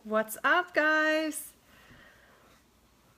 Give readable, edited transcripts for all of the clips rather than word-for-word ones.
What's up, guys?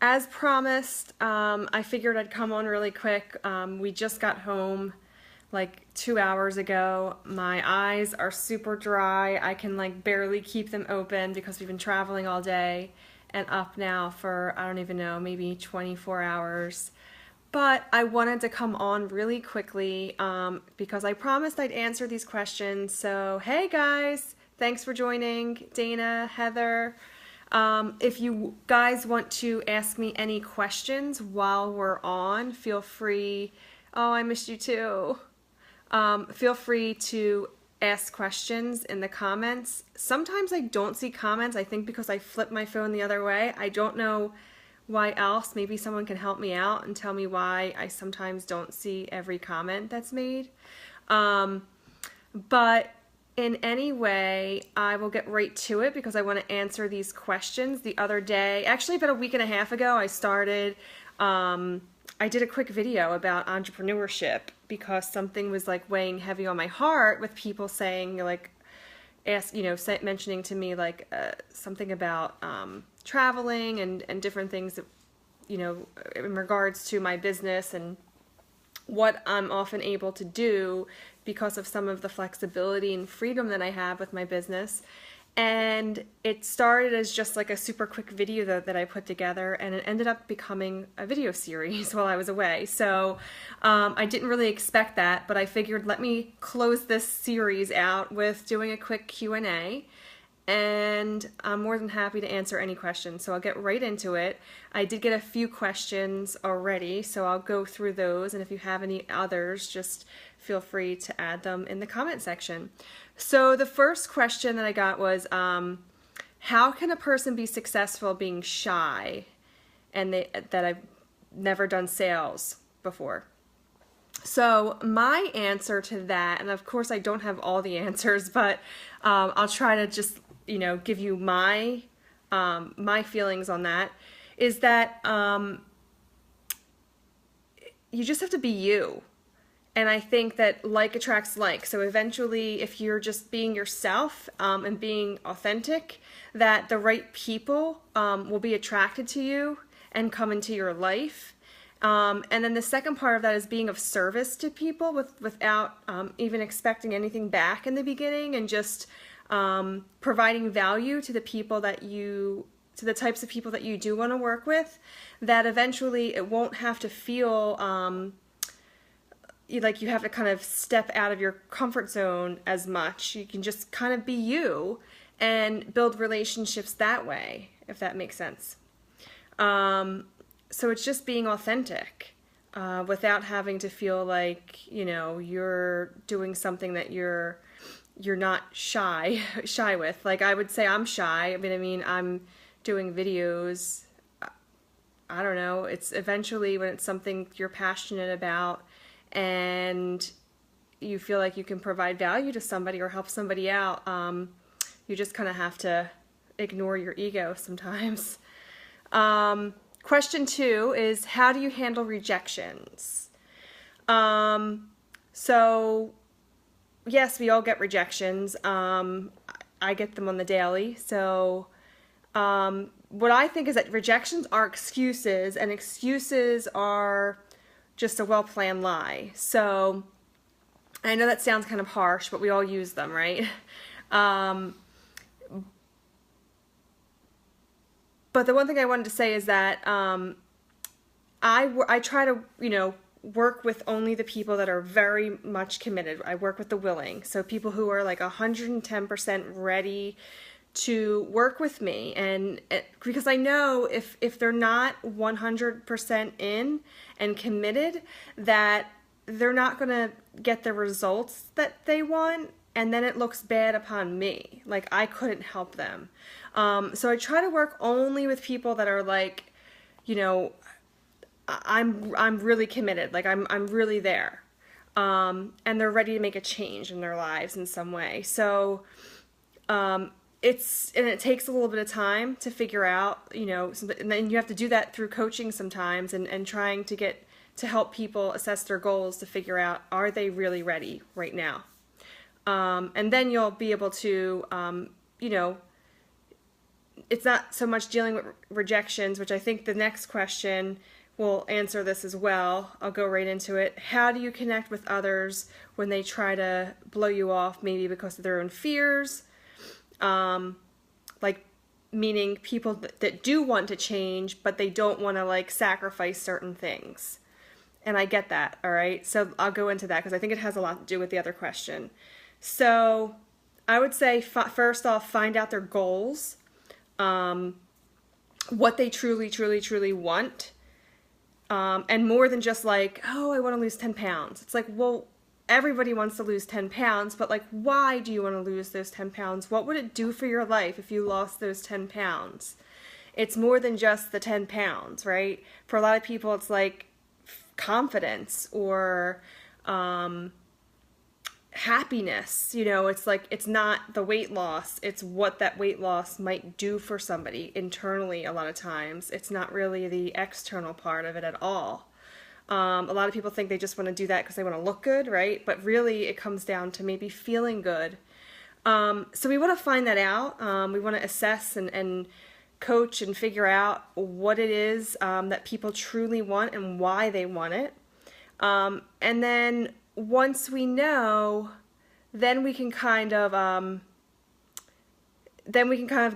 As promised, I figured I'd come on really quick. We just got home like 2 hours ago. My eyes are super dry. I can like barely keep them open because we've been traveling all day and up now for, I don't even know, maybe 24 hours. But I wanted to come on really quickly because I promised I'd answer these questions. So, hey guys, thanks for joining. Dana, Heather. If you guys want to ask me any questions while we're on, feel free. Oh, I missed you too. Feel free to ask questions in the comments. Sometimes I don't see comments, I think because I flip my phone the other way. I don't know why else. Maybe someone can help me out and tell me why I sometimes don't see every comment that's made. But in any way, I will get right to it because I want to answer these questions. The other day, actually about a week and a half ago, I did a quick video about entrepreneurship because something was like weighing heavy on my heart with people saying like, mentioning to me like something about traveling and different things that, in regards to my business and what I'm often able to do because of some of the flexibility and freedom that I have with my business. And it started as just like a super quick video that I put together, and it ended up becoming a video series while I was away. So I didn't really expect that, but I figured let me close this series out with doing a quick Q&A, and I'm more than happy to answer any questions. So I'll get right into it. I did get a few questions already, so I'll go through those, and if you have any others, just feel free to add them in the comment section. So the first question that I got was, how can a person be successful being shy and that I've never done sales before? So my answer to that, and of course I don't have all the answers, but I'll try to just give you my my feelings on that, is that you just have to be you. And I think that like attracts like. So eventually, if you're just being yourself and being authentic, that the right people will be attracted to you and come into your life. And then the second part of that is being of service to people without even expecting anything back in the beginning, and just providing value to the people to the types of people that you do want to work with, that eventually it won't have to feel like you have to kind of step out of your comfort zone as much. You can just kind of be you and build relationships that way, if that makes sense. So it's just being authentic without having to feel like, you're doing something that you're not shy with. Like I would say I'm shy. I mean, I'm doing videos. I don't know. It's eventually when it's something you're passionate about and you feel like you can provide value to somebody or help somebody out, you just kind of have to ignore your ego sometimes. Question 2 is, how do you handle rejections? So yes, we all get rejections. I get them on the daily. So what I think is that rejections are excuses, and excuses are just a well-planned lie. So I know that sounds kind of harsh, but we all use them, right? But the one thing I wanted to say is that I try to, work with only the people that are very much committed. I work with the willing. So people who are like 110% ready to work with me, and because I know if they're not 100% in and committed, that they're not going to get the results that they want, and then it looks bad upon me, like I couldn't help them. So I try to work only with people that are like, I'm really committed, like I'm really there, and they're ready to make a change in their lives in some way. So it takes a little bit of time to figure out, and then you have to do that through coaching sometimes, and trying to help people assess their goals to figure out, are they really ready right now? And then you'll be able to, it's not so much dealing with rejections, which I think the next question will answer this as well. I'll go right into it. How do you connect with others when they try to blow you off, maybe because of their own fears? Like, meaning people that do want to change, but they don't want to like sacrifice certain things. And I get that, all right? So I'll go into that because I think it has a lot to do with the other question. So I would say first off, find out their goals, what they truly want. And more than just like, oh, I want to lose 10 pounds. It's like, well, everybody wants to lose 10 pounds, but like, why do you want to lose those 10 pounds? What would it do for your life if you lost those 10 pounds? It's more than just the 10 pounds, right? For a lot of people, it's like confidence or happiness. You know, it's like, it's not the weight loss. It's what that weight loss might do for somebody internally a lot of times. It's not really the external part of it at all. A lot of people think they just want to do that because they want to look good, right? But really it comes down to maybe feeling good. So we want to find that out. We want to assess and coach and figure out what it is that people truly want and why they want it. And then once we know, then we can kind of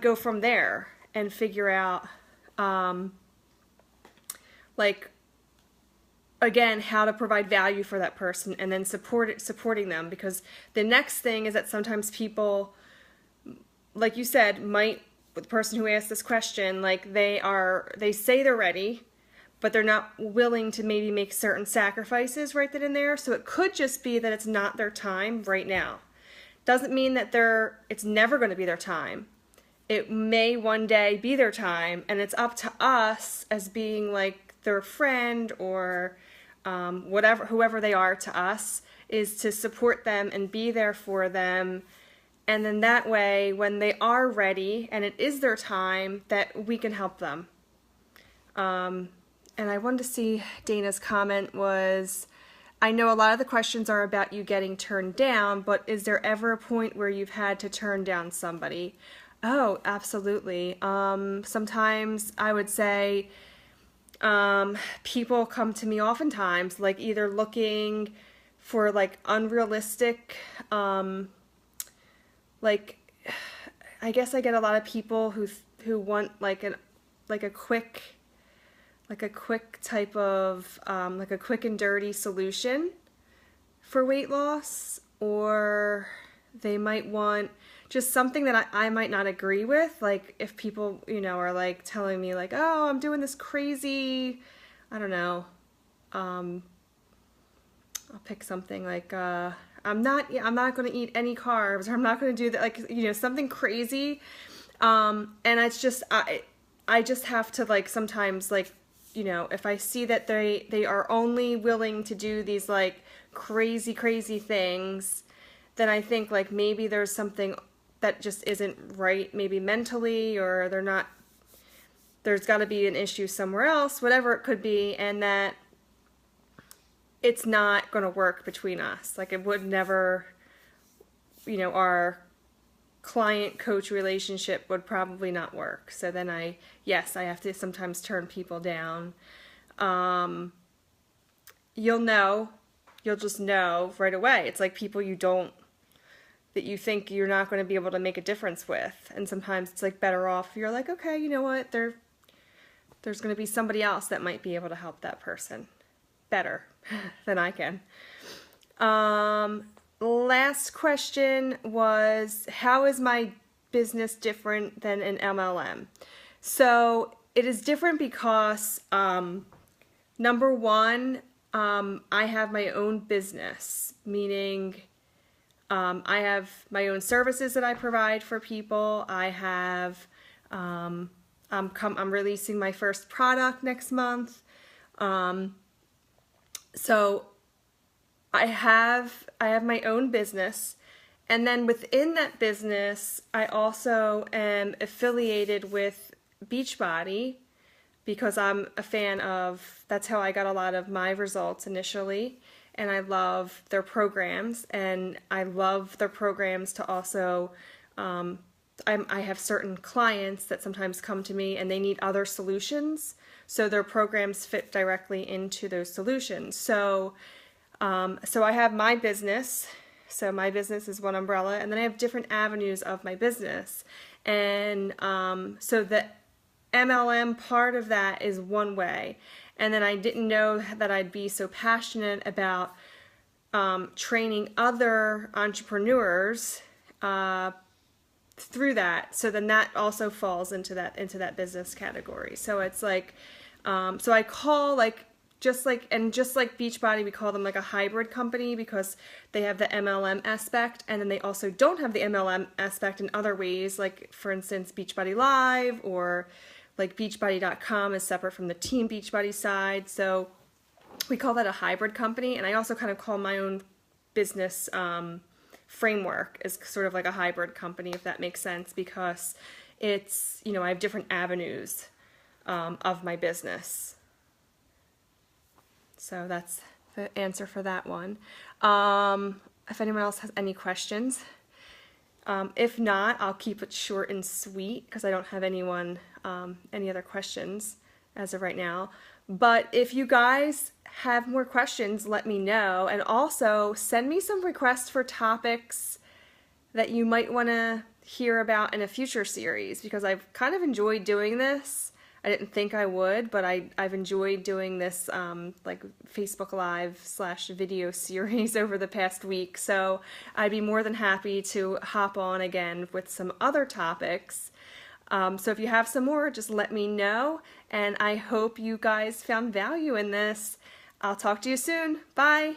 go from there and figure out like, again, how to provide value for that person, and then supporting them, because the next thing is that sometimes people, like you said, the person who asked this question, like they say they're ready, but they're not willing to maybe make certain sacrifices right then and there. So it could just be that it's not their time right now. Doesn't mean that it's never going to be their time. It may one day be their time, and it's up to us as being like their friend or whoever they are to us, is to support them and be there for them. And then that way, when they are ready and it is their time, that we can help them. And I wanted to see, Dana's comment was, I know a lot of the questions are about you getting turned down, but is there ever a point where you've had to turn down somebody? Oh, absolutely. Sometimes I would say people come to me oftentimes, like either looking for like unrealistic, like, I guess I get a lot of people who want like a quick type of, like a quick and dirty solution for weight loss, or they might want just something that I might not agree with. Like if people, you know, are like telling me like, oh, I'm doing this crazy, I don't know, I'll pick something like, I'm not going to eat any carbs, or I'm not going to do that, like, you know, something crazy. And it's just, I just have to like, sometimes like, you know, if I see that they are only willing to do these like crazy things, then I think like maybe there's something that just isn't right, maybe mentally, or there's got to be an issue somewhere else, whatever it could be, and that it's not going to work between us. Like it would never, you know, our client-coach relationship would probably not work. So then I have to sometimes turn people down. You'll just know right away. It's like people that you think you're not going to be able to make a difference with. And sometimes it's like better off, you're like, okay, you know what, there's going to be somebody else that might be able to help that person better than I can. Last question was, how is my business different than an MLM? So it is different because, number one, I have my own business, meaning I have my own services that I provide for people. I have, I'm releasing my first product next month. So I have my own business, and then within that business, I also am affiliated with Beachbody, because I'm a fan of, that's how I got a lot of my results initially, and I love their programs, and I love their programs to also I have certain clients that sometimes come to me and they need other solutions, so their programs fit directly into those solutions. So so I have my business. So my business is one umbrella, and then I have different avenues of my business. And so the MLM part of that is one way. And then I didn't know that I'd be so passionate about training other entrepreneurs through that. So then that also falls into that business category. So it's like, so I call just like Beachbody, we call them like a hybrid company because they have the MLM aspect, and then they also don't have the MLM aspect in other ways, like for instance Beachbody Live, or like Beachbody.com is separate from the Team Beachbody side. So we call that a hybrid company, and I also kind of call my own business framework as sort of like a hybrid company, if that makes sense, because it's, you know, I have different avenues of my business. So that's the answer for that one. If anyone else has any questions. If not, I'll keep it short and sweet because I don't have anyone, any other questions as of right now. But if you guys have more questions, let me know. And also send me some requests for topics that you might want to hear about in a future series, because I've kind of enjoyed doing this. I didn't think I would, but I've enjoyed doing this like Facebook Live / video series over the past week. So I'd be more than happy to hop on again with some other topics. So if you have some more, just let me know. And I hope you guys found value in this. I'll talk to you soon. Bye.